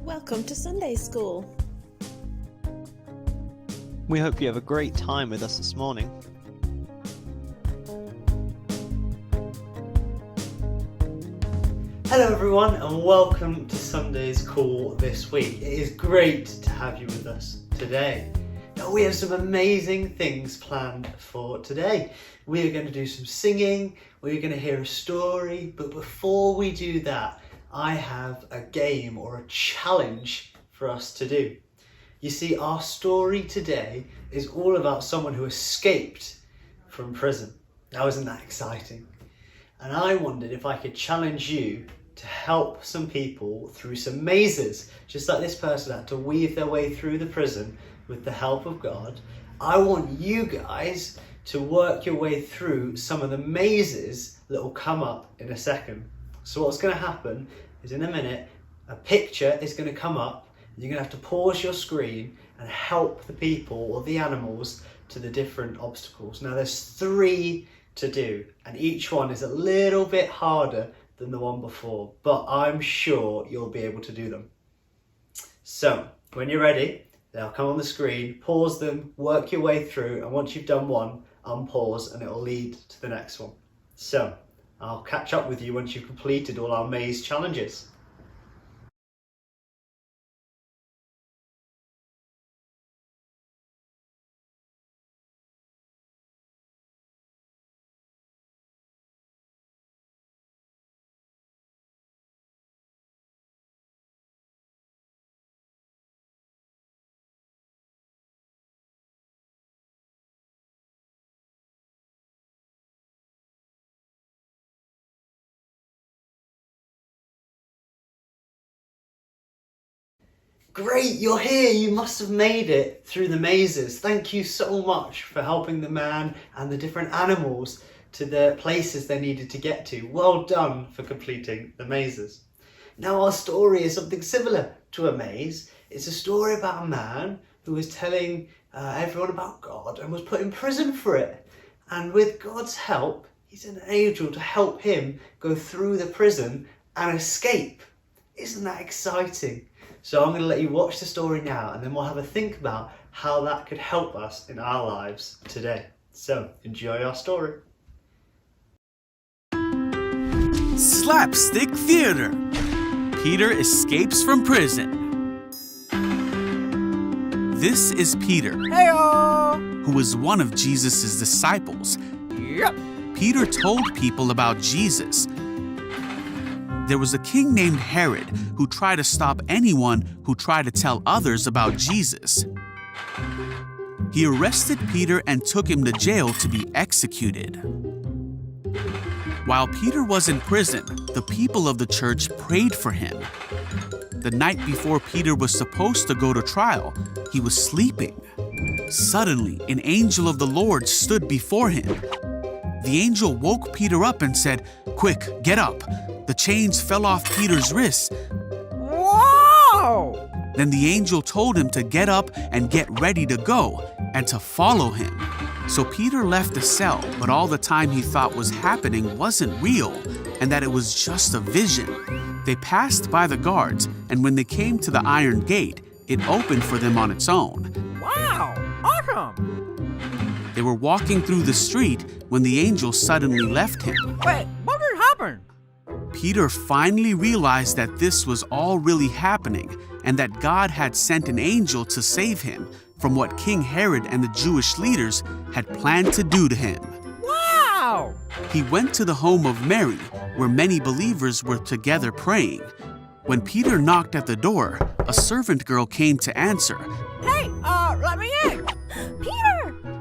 Welcome to Sunday School. We hope you have a great time with us this morning. Hello everyone and welcome to Sunday's Call this week. It is great to have you with us today. Now we have some amazing things planned for today. We are going to do some singing, we're going to hear a story, but before we do that, I have a game or a challenge for us to do. You see, our story today is all about someone who escaped from prison. Now isn't that exciting? And I wondered if I could challenge you to help some people through some mazes, just like this person had to weave their way through the prison with the help of God. I want you guys to work your way through some of the mazes that will come up in a second. So what's going to happen is in a minute, a picture is going to come up and you're going to have to pause your screen and help the people or the animals to the different obstacles. Now there's 3 to do and each one is a little bit harder than the one before, but I'm sure you'll be able to do them. So when you're ready, they'll come on the screen, pause them, work your way through, and once you've done one, unpause and it'll lead to the next one. So I'll catch up with you once you've completed all our maze challenges. Great, you're here. You must have made it through the mazes. Thank you so much for helping the man and the different animals to the places they needed to get to. Well done for completing the mazes. Now our story is something similar to a maze. It's a story about a man who was telling everyone about God and was put in prison for it. And with God's help, he's an angel to help him go through the prison and escape. Isn't that exciting? So I'm going to let you watch the story now and then we'll have a think about how that could help us in our lives today. So enjoy our story. Slapstick Theater. Peter escapes from prison. This is Peter, who was one of Jesus' disciples. Yep. Peter told people about Jesus. There was a king named Herod who tried to stop anyone who tried to tell others about Jesus. He arrested Peter and took him to jail to be executed. While Peter was in prison, the people of the church prayed for him. The night before Peter was supposed to go to trial, he was sleeping. Suddenly, an angel of the Lord stood before him. The angel woke Peter up and said, "Quick, get up." The chains fell off Peter's wrists. Whoa! Then the angel told him to get up and get ready to go and to follow him. So Peter left the cell, but all the time he thought was happening wasn't real and that it was just a vision. They passed by the guards, and when they came to the iron gate, it opened for them on its own. Wow! Awesome! They were walking through the street when the angel suddenly left him. Wait, what did happen? Peter finally realized that this was all really happening and that God had sent an angel to save him from what King Herod and the Jewish leaders had planned to do to him. Wow! He went to the home of Mary, where many believers were together praying. When Peter knocked at the door, a servant girl came to answer. Hey, let me in! Peter!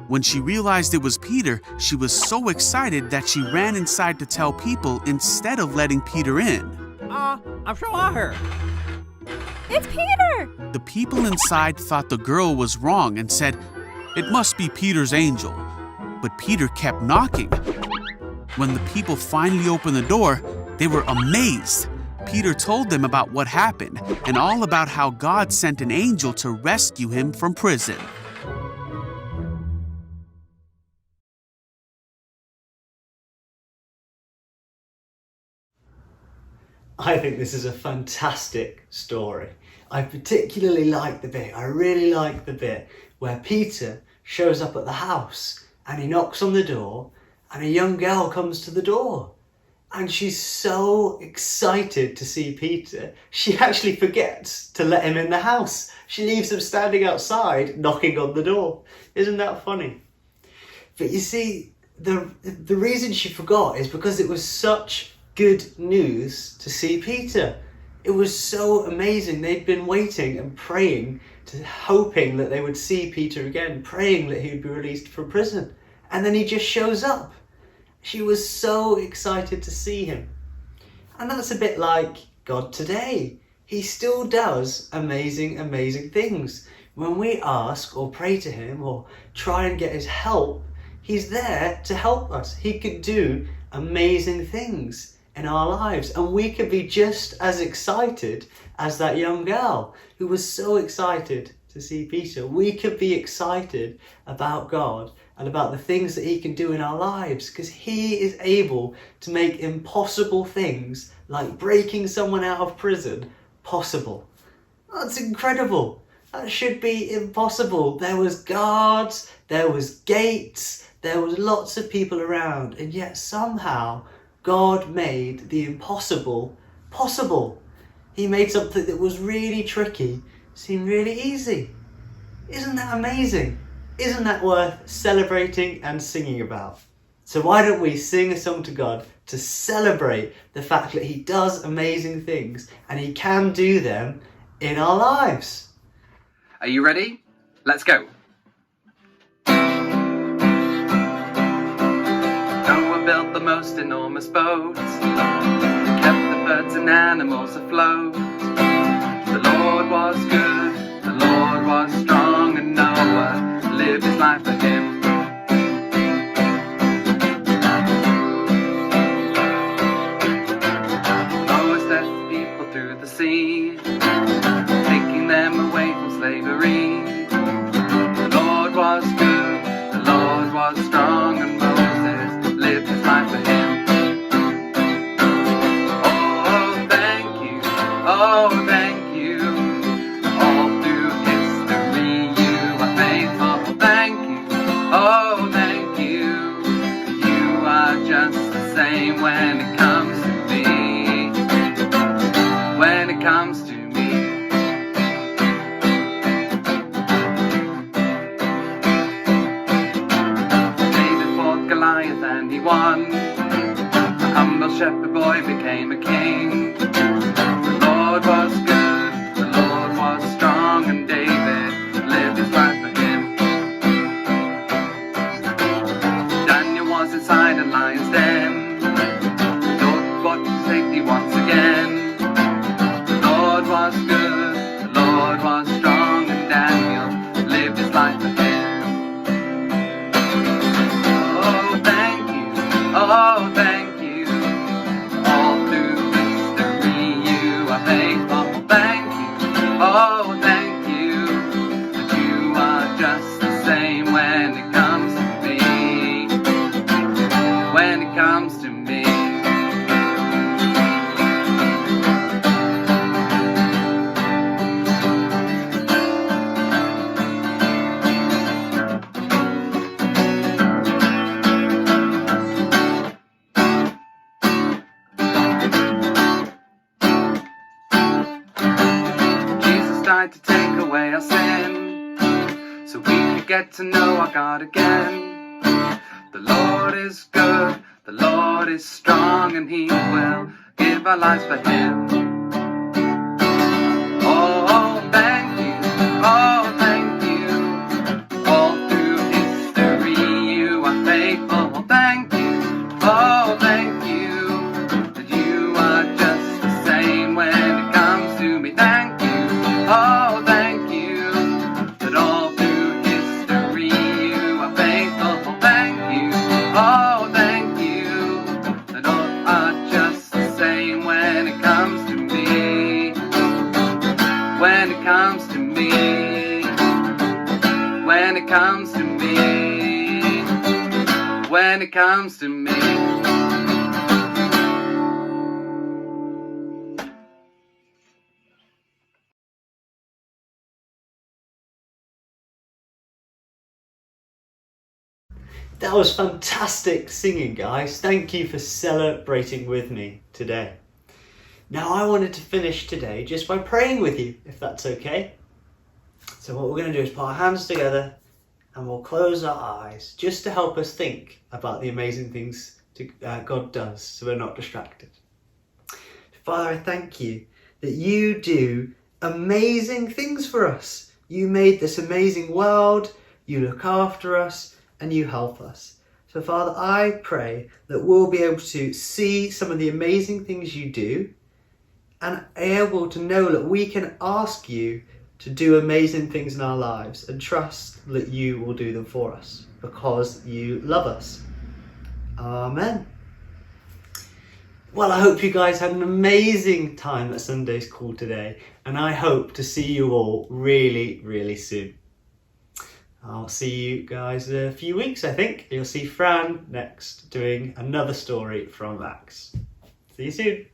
When she realized it was Peter, she was so excited that she ran inside to tell people instead of letting Peter in. I'm sure I heard. It's Peter! The people inside thought the girl was wrong and said, "It must be Peter's angel." But Peter kept knocking. When the people finally opened the door, they were amazed. Peter told them about what happened and all about how God sent an angel to rescue him from prison. I think this is a fantastic story. I particularly like the bit, I really like the bit where Peter shows up at the house and he knocks on the door and a young girl comes to the door. And she's so excited to see Peter, she actually forgets to let him in the house. She leaves him standing outside, knocking on the door. Isn't that funny? But you see, the reason she forgot is because it was such good news to see Peter. It was so amazing. They'd been waiting and praying, hoping that they would see Peter again, praying that he would be released from prison. And then he just shows up. She was so excited to see him. And that's a bit like God today. He still does amazing, amazing things. When we ask or pray to him or try and get his help, he's there to help us. He could do amazing things in our lives. And we could be just as excited as that young girl who was so excited to see Peter. We could be excited about God and about the things that he can do in our lives, because he is able to make impossible things like breaking someone out of prison possible. That's incredible. That should be impossible. There was guards, there was gates, there was lots of people around, and yet somehow God made the impossible possible. He made something that was really tricky seem really easy. Isn't that amazing? Isn't that worth celebrating and singing about? So why don't we sing a song to God to celebrate the fact that he does amazing things and he can do them in our lives? Are you ready? Let's go. Noah built the most enormous boat, kept the birds and animals afloat. The Lord was good, the Lord was strong, and Noah lived his life for him. Noah set the people through the sea, taking them away from slavery. The Lord was good, the Lord was strong, and Moses lived his life for him. Oh, thank you, oh, thank you. All through history you are faithful. Thank you, oh, thank you. You are just the same when it comes to me. When it comes to me. David fought Goliath and he won. A humble shepherd boy became a king. The Lord was good, the Lord was strong, and David lived his life for him. Daniel was inside a lion's den, the Lord brought him to safety once again. The Lord was good, the Lord was strong, and Daniel lived his life for him. Oh, thank you, oh, thank you. All through history you are faithful. Thank you, oh, thank you. But you are just the same when it comes to me. When it comes to me. Jesus died to take away our sin, so we could get to know our God again. The Lord is good, the Lord is strong, and he will give our lives for him. Oh, thank you, oh, thank you. All through history you are faithful. Thank you, oh, thank you. That you are just the same when it comes to me. Thank you, oh, thank you. That all through history you are faithful. Thank you, oh, thank you. That all are just the same when it comes to me. When it comes to me. When it comes to me. When it comes to me. That was fantastic singing, guys. Thank you for celebrating with me today. Now I wanted to finish today just by praying with you, if that's okay. So what we're going to do is put our hands together and we'll close our eyes just to help us think about the amazing things God does so we're not distracted. Father, I thank you that you do amazing things for us. You made this amazing world, you look after us, and you help us. So Father, I pray that we'll be able to see some of the amazing things you do and able to know that we can ask you to do amazing things in our lives and trust that you will do them for us because you love us. Amen. Well, I hope you guys had an amazing time at Sunday's Call today, and I hope to see you all really, really soon. I'll see you guys in a few weeks, I think. You'll see Fran next doing another story from Acts. See you soon.